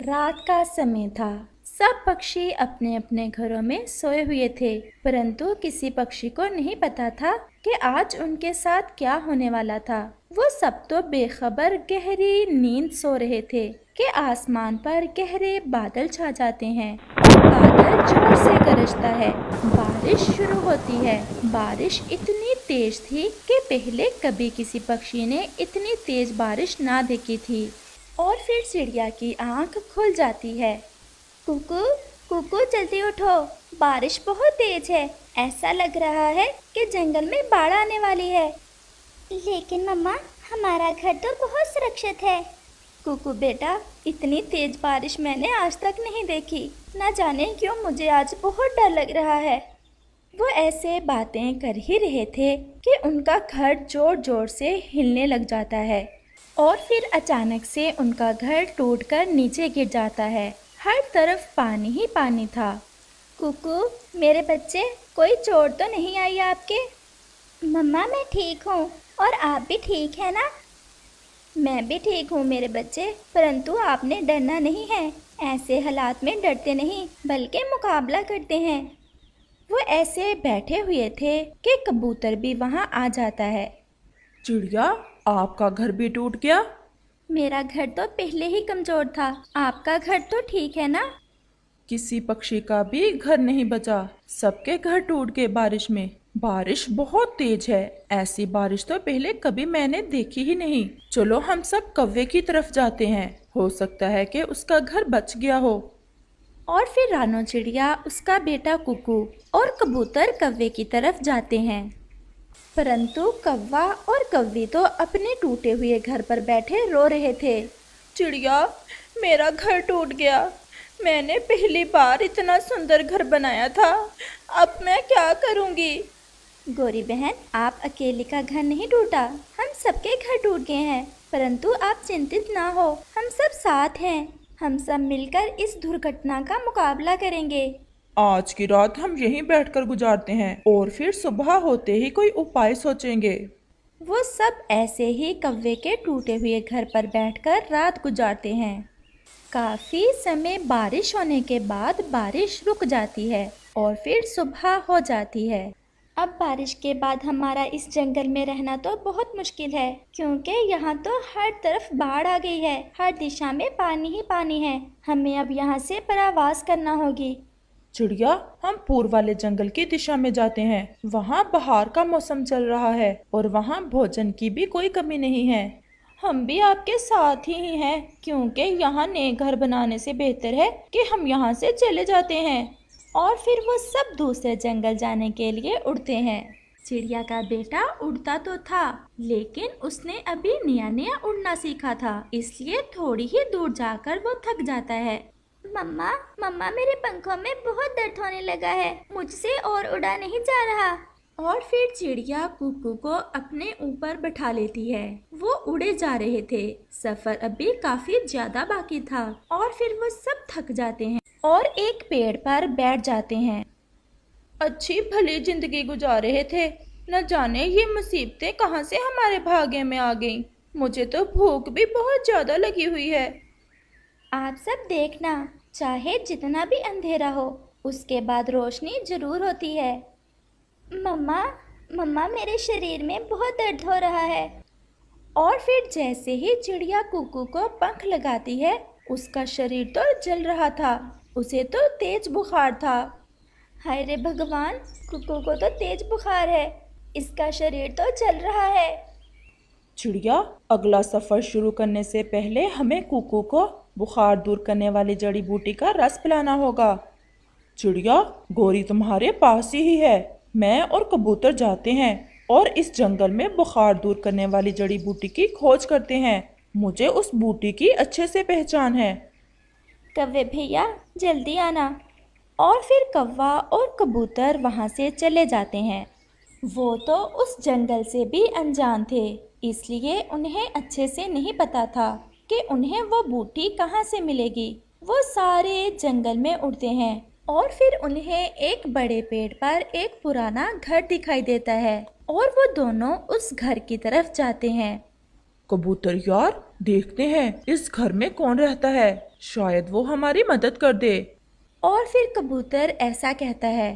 रात का समय था। सब पक्षी अपने अपने घरों में सोए हुए थे, परंतु किसी पक्षी को नहीं पता था कि आज उनके साथ क्या होने वाला था। वो सब तो बेखबर गहरी नींद सो रहे थे कि आसमान पर गहरे बादल छा जाते हैं और बादल जोर से गरजता है। बारिश शुरू होती है। बारिश इतनी तेज थी कि पहले कभी किसी पक्षी ने इतनी तेज बारिश ना देखी थी। और फिर चिड़िया की आंख खुल जाती है। कुकू कुकू जल्दी उठो, बारिश बहुत तेज है। ऐसा लग रहा है कि जंगल में बाढ़ आने वाली है। लेकिन मम्मा, हमारा घर तो बहुत सुरक्षित है। कुकू बेटा, इतनी तेज बारिश मैंने आज तक नहीं देखी। न जाने क्यों मुझे आज बहुत डर लग रहा है। वो ऐसे बातें कर ही रहे थे कि उनका घर जोर जोर से हिलने लग जाता है और फिर अचानक से उनका घर टूटकर नीचे गिर जाता है। हर तरफ पानी ही पानी था। कुकू मेरे बच्चे, कोई चोट तो नहीं आई आपके? मम्मा, मैं ठीक हूँ। और आप भी ठीक है ना? मैं भी ठीक हूँ मेरे बच्चे, परंतु आपने डरना नहीं है। ऐसे हालात में डरते नहीं बल्कि मुकाबला करते हैं। वो ऐसे बैठे हुए थे कि कबूतर भी वहाँ आ जाता है। चिड़िया, आपका घर भी टूट गया? मेरा घर तो पहले ही कमजोर था, आपका घर तो ठीक है ना? किसी पक्षी का भी घर नहीं बचा, सबके घर टूट गए बारिश में। बारिश बहुत तेज है, ऐसी बारिश तो पहले कभी मैंने देखी ही नहीं। चलो हम सब कौवे की तरफ जाते हैं, हो सकता है कि उसका घर बच गया हो। और फिर रानो चिड़िया, उसका बेटा कुकू और कबूतर कौवे की तरफ जाते हैं। परंतु कौवा और कौवी तो अपने टूटे हुए घर पर बैठे रो रहे थे। चिड़िया, मेरा घर टूट गया। मैंने पहली बार इतना सुंदर घर बनाया था, अब मैं क्या करूँगी? गोरी बहन, आप अकेले का घर नहीं टूटा, हम सबके घर टूट गए हैं। परंतु आप चिंतित ना हो, हम सब साथ हैं। हम सब मिलकर इस दुर्घटना का मुकाबला करेंगे। आज की रात हम यहीं बैठकर गुजारते हैं और फिर सुबह होते ही कोई उपाय सोचेंगे। वो सब ऐसे ही कौवे के टूटे हुए घर पर बैठकर रात गुजारते हैं। काफी समय बारिश होने के बाद बारिश रुक जाती है और फिर सुबह हो जाती है। अब बारिश के बाद हमारा इस जंगल में रहना तो बहुत मुश्किल है, क्योंकि यहाँ तो हर तरफ बाढ़ आ गई है। हर दिशा में पानी ही पानी है। हमें अब यहाँ से परावास करना होगी। चिड़िया, हम पूर्व वाले जंगल की दिशा में जाते हैं। वहाँ बहार का मौसम चल रहा है और वहाँ भोजन की भी कोई कमी नहीं है। हम भी आपके साथ ही हैं, क्योंकि यहाँ नए घर बनाने से बेहतर है कि हम यहाँ से चले जाते हैं। और फिर वो सब दूसरे जंगल जाने के लिए उड़ते हैं। चिड़िया का बेटा उड़ता तो था, लेकिन उसने अभी नया नया उड़ना सीखा था, इसलिए थोड़ी ही दूर जाकर वो थक जाता है। मम्मा मम्मा, मेरे पंखों में बहुत दर्द होने लगा है, मुझसे और उड़ा नहीं जा रहा। और फिर चिड़िया कुकू को अपने ऊपर बैठा लेती है। वो उड़े जा रहे थे। सफर अभी काफी ज्यादा बाकी था और फिर वो सब थक जाते हैं और एक पेड़ पर बैठ जाते हैं। अच्छी भली जिंदगी गुजार रहे थे, न जाने ये मुसीबतें कहाँ से हमारे भाग्य में आ गईं। मुझे तो भूख भी बहुत ज्यादा लगी हुई है। आप सब देखना, चाहे जितना भी अंधेरा हो, उसके बाद रोशनी जरूर होती है। मम्मा मम्मा, मेरे शरीर में बहुत दर्द हो रहा है। और फिर जैसे ही चिड़िया कुकू को पंख लगाती है, उसका शरीर तो जल रहा था। उसे तो तेज बुखार था। हाय रे भगवान, कुकू को तो तेज बुखार है, इसका शरीर तो जल रहा है। चिड़िया, अगला सफर शुरू करने से पहले हमें कुकू को बुखार दूर करने वाली जड़ी बूटी का रस पिलाना होगा। चिड़िया, गोरी तुम्हारे पास ही है। मैं और कबूतर जाते हैं और इस जंगल में बुखार दूर करने वाली जड़ी बूटी की खोज करते हैं। मुझे उस बूटी की अच्छे से पहचान है। कौवे भैया, जल्दी आना। और फिर कौवा और कबूतर वहाँ से चले जाते हैं। वो तो उस जंगल से भी अनजान थे, इसलिए उन्हें अच्छे से नहीं पता था कि उन्हें वो बूटी कहाँ से मिलेगी। वो सारे जंगल में उड़ते हैं और फिर उन्हें एक बड़े पेड़ पर एक पुराना घर दिखाई देता है और वो दोनों उस घर की तरफ जाते हैं। कबूतर यार, देखते हैं इस घर में कौन रहता है। शायद वो हमारी मदद कर दे। और फिर कबूतर ऐसा कहता है,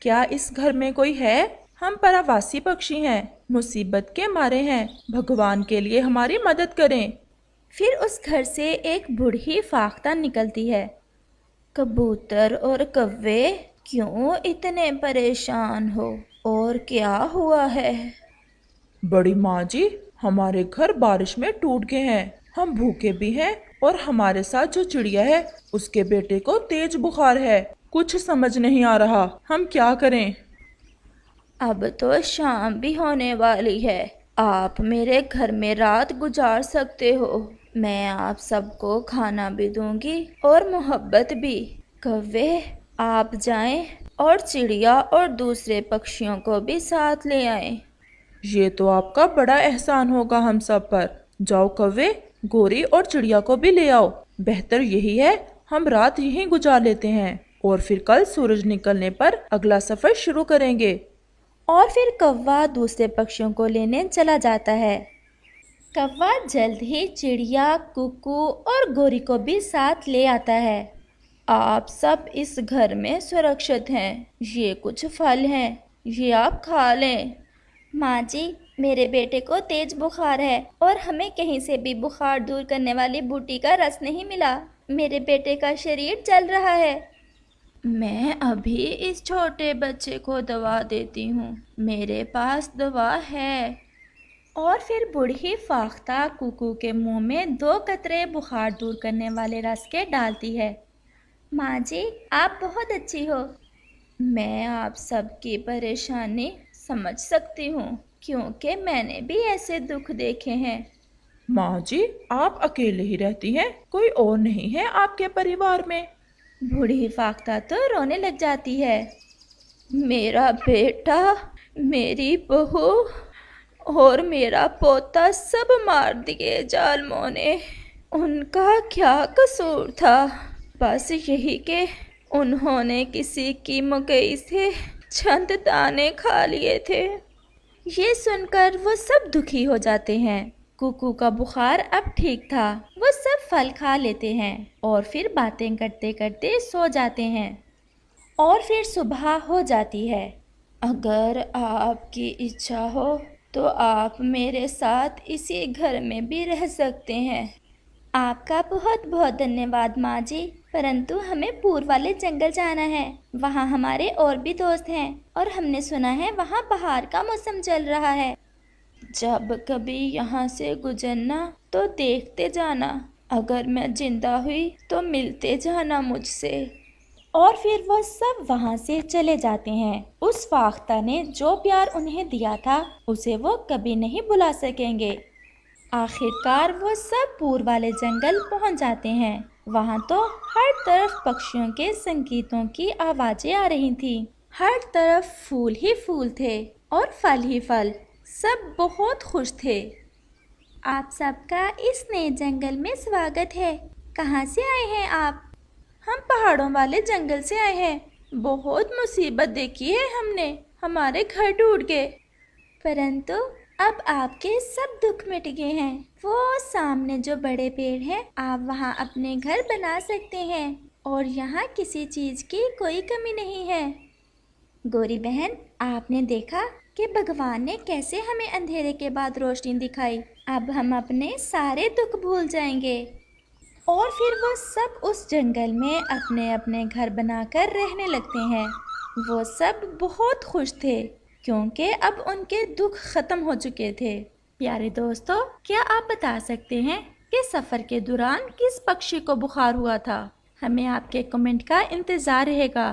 क्या इस घर में कोई है? हम परावासी पक्षी हैं, मुसीबत के मारे हैं, भगवान के लिए हमारी मदद करें। फिर उस घर से एक बूढ़ी फाख्ता निकलती है। कबूतर और कव्वे, क्यों इतने परेशान हो और क्या हुआ है? बड़ी माँ जी, हमारे घर बारिश में टूट गए हैं, हम भूखे भी हैं और हमारे साथ जो चिड़िया है उसके बेटे को तेज बुखार है। कुछ समझ नहीं आ रहा, हम क्या करें? अब तो शाम भी होने वाली है, आप मेरे घर में रात गुजार सकते हो। मैं आप सबको खाना भी दूंगी और मोहब्बत भी। कव्वे, आप जाएं और चिड़िया और दूसरे पक्षियों को भी साथ ले आएं। ये तो आपका बड़ा एहसान होगा हम सब पर। जाओ कव्वे, गोरी और चिड़िया को भी ले आओ। बेहतर यही है हम रात यहीं गुजार लेते हैं और फिर कल सूरज निकलने पर अगला सफर शुरू करेंगे। और फिर कौवा दूसरे पक्षियों को लेने चला जाता है। कौवा जल्द ही चिड़िया, कुकू और गोरी को भी साथ ले आता है। आप सब इस घर में सुरक्षित हैं। ये कुछ फल हैं, ये आप खा लें। माँ जी, मेरे बेटे को तेज बुखार है और हमें कहीं से भी बुखार दूर करने वाली बूटी का रस नहीं मिला। मेरे बेटे का शरीर जल रहा है। मैं अभी इस छोटे बच्चे को दवा देती हूँ, मेरे पास दवा है। और फिर बूढ़ी फाख्ता कुकू के मुंह में 2 कतरे बुखार दूर करने वाले रस के डालती है। माँ जी, आप बहुत अच्छी हो। मैं आप सबकी परेशानी समझ सकती हूँ, क्योंकि मैंने भी ऐसे दुख देखे हैं। माँ जी, आप अकेले ही रहती हैं, कोई और नहीं है आपके परिवार में? बूढ़ी फाख्ता तो रोने लग जाती है। मेरा बेटा, मेरी बहू और मेरा पोता सब मार दिए जालमों ने। उनका क्या कसूर था? बस यही कि उन्होंने किसी की मकई से चंद दाने खा लिए थे। ये सुनकर वो सब दुखी हो जाते हैं। कुकू का बुखार अब ठीक था, वो सब फल खा लेते हैं और फिर बातें करते करते सो जाते हैं। और फिर सुबह हो जाती है। अगर आपकी इच्छा हो तो आप मेरे साथ इसी घर में भी रह सकते हैं। आपका बहुत बहुत धन्यवाद माँ जी, परंतु हमें पूर्व वाले जंगल जाना है। वहाँ हमारे और भी दोस्त हैं और हमने सुना है वहाँ बहार का मौसम चल रहा है। जब कभी यहाँ से गुजरना तो देखते जाना, अगर मैं जिंदा हुई तो मिलते जाना मुझसे। और फिर वो सब वहाँ से चले जाते हैं। उस फाख्ता ने जो प्यार उन्हें दिया था उसे वो कभी नहीं भुला सकेंगे। आखिरकार वो सब पूर्व वाले जंगल पहुँच जाते हैं। वहाँ तो हर तरफ पक्षियों के संगीतों की आवाज़ें आ रही थीं। हर तरफ फूल ही फूल थे और फल ही फल। सब बहुत खुश थे। आप सबका इस नए जंगल में स्वागत है। कहाँ से आए हैं आप? हम पहाड़ों वाले जंगल से आए हैं। बहुत मुसीबत देखी है हमने, हमारे घर टूट गए। परंतु अब आपके सब दुख मिट गए हैं। वो सामने जो बड़े पेड़ हैं, आप वहाँ अपने घर बना सकते हैं और यहाँ किसी चीज़ की कोई कमी नहीं है। गोरी बहन, आपने देखा कि भगवान ने कैसे हमें अंधेरे के बाद रोशनी दिखाई। अब हम अपने सारे दुख भूल जाएंगे। और फिर वो सब उस जंगल में अपने अपने घर बनाकर रहने लगते हैं। वो सब बहुत खुश थे क्योंकि अब उनके दुख खत्म हो चुके थे। प्यारे दोस्तों, क्या आप बता सकते हैं कि सफ़र के दौरान किस पक्षी को बुखार हुआ था? हमें आपके कमेंट का इंतज़ार रहेगा।